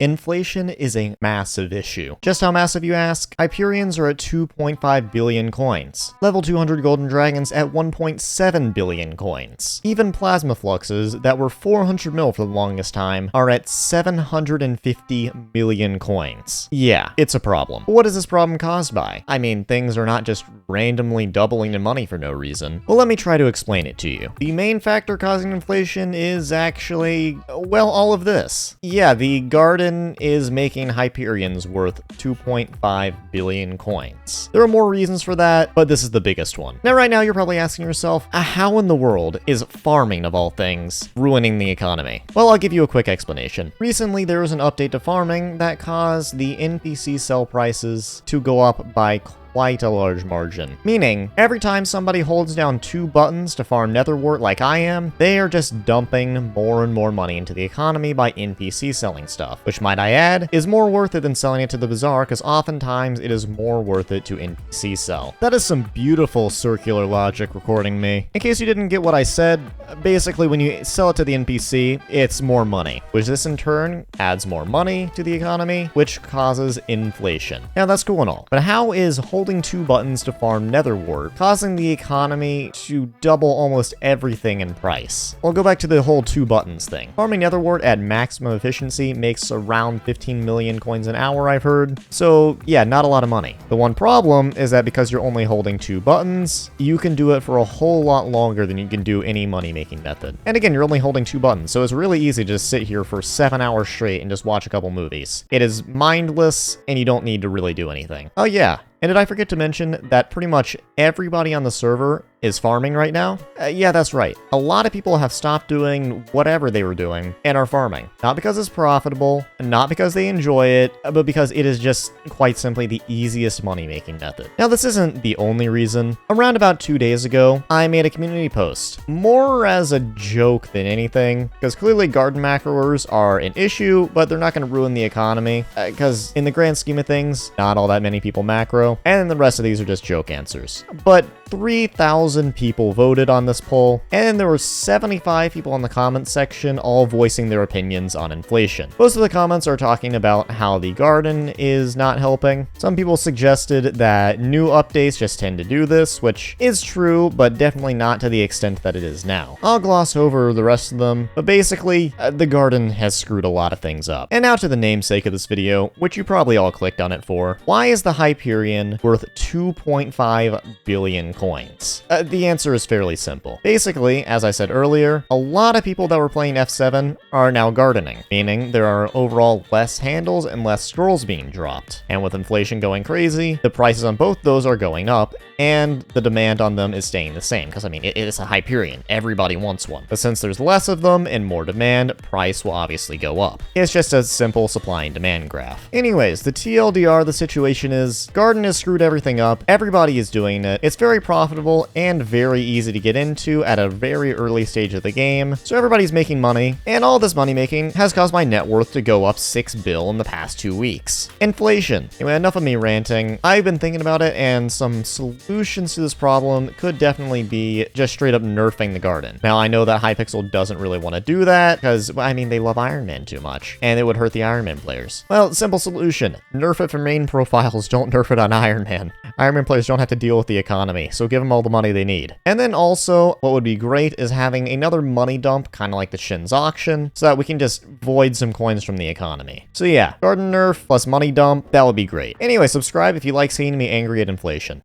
Inflation is a massive issue. Just how massive, you ask? Hyperions are at 2.5 billion coins. Level 200 golden dragons at 1.7 billion coins. Even plasma fluxes that were 400 mil for the longest time are at 750 million coins. Yeah, it's a problem. But what is this problem caused by? I mean, things are not just randomly doubling in money for no reason. Well, let me try to explain it to you. The main factor causing inflation is actually, well, all of this. Yeah, the garden is making Hyperions worth 2.5 billion coins. There are more reasons for that, but this is the biggest one. Now, right now, you're probably asking yourself, how in the world is farming, of all things, ruining the economy? Well, I'll give you a quick explanation. Recently, there was an update to farming that caused the NPC sell prices to go up by quite a large margin. Meaning, every time somebody holds down 2 buttons to farm netherwort like I am, they are just dumping more and more money into the economy by NPC selling stuff, which, might I add, is more worth it than selling it to the bazaar, because oftentimes it is more worth it to NPC sell. That is some beautiful circular logic, recording me. In case you didn't get what I said, basically when you sell it to the NPC, it's more money, which this in turn adds more money to the economy, which causes inflation. Now that's cool and all, but how is holding 2 buttons to farm netherwort causing the economy to double almost everything in price? Well, go back to the whole 2 buttons thing. Farming netherwort at maximum efficiency makes around 15 million coins an hour, I've heard. So yeah, not a lot of money. The one problem is that because you're only holding 2 buttons, you can do it for a whole lot longer than you can do any money-making method. And again, you're only holding 2 buttons, so it's really easy to just sit here for 7 hours straight and just watch a couple movies. It is mindless, and you don't need to really do anything. Oh yeah, and did I forget to mention that pretty much everybody on the server is farming right now? Yeah, that's right. A lot of people have stopped doing whatever they were doing and are farming. Not because it's profitable, not because they enjoy it, but because it is just quite simply the easiest money-making method. Now, this isn't the only reason. Around about 2 days ago, I made a community post, more as a joke than anything, because clearly garden macroers are an issue, but they're not going to ruin the economy, because in the grand scheme of things, not all that many people macro, and then the rest of these are just joke answers. But 3,000 people voted on this poll, and there were 75 people in the comments section all voicing their opinions on inflation. Most of the comments are talking about how the garden is not helping. Some people suggested that new updates just tend to do this, which is true, but definitely not to the extent that it is now. I'll gloss over the rest of them, but basically, the garden has screwed a lot of things up. And now to the namesake of this video, which you probably all clicked on it for. Why is the Hyperion worth 2.5 billion coins? The answer is fairly simple. Basically, as I said earlier, a lot of people that were playing F7 are now gardening, meaning there are overall less handles and less scrolls being dropped. And with inflation going crazy, the prices on both those are going up, and the demand on them is staying the same, because I mean, it is a Hyperion. Everybody wants one. But since there's less of them and more demand, price will obviously go up. It's just a simple supply and demand graph. Anyways, the TLDR, the situation is, garden has screwed everything up, everybody is doing it, it's very profitable and very easy to get into at a very early stage of the game, so everybody's making money, and all this money making has caused my net worth to go up 6 bill in the past 2 weeks. Inflation. Anyway, enough of me ranting. I've been thinking about it, and some solutions to this problem could definitely be just straight up nerfing the garden. Now, I know that Hypixel doesn't really want to do that, because, I mean, they love Iron Man too much, and it would hurt the Iron Man players. Well, simple solution. Nerf it for main profiles, don't nerf it on Iron Man. Iron Man players don't have to deal with the economy, so give them all the money they need. And then also, what would be great is having another money dump, kind of like the Shin's auction, so that we can just void some coins from the economy. So yeah, garden nerf plus money dump, that would be great. Anyway, subscribe if you like seeing me angry at inflation.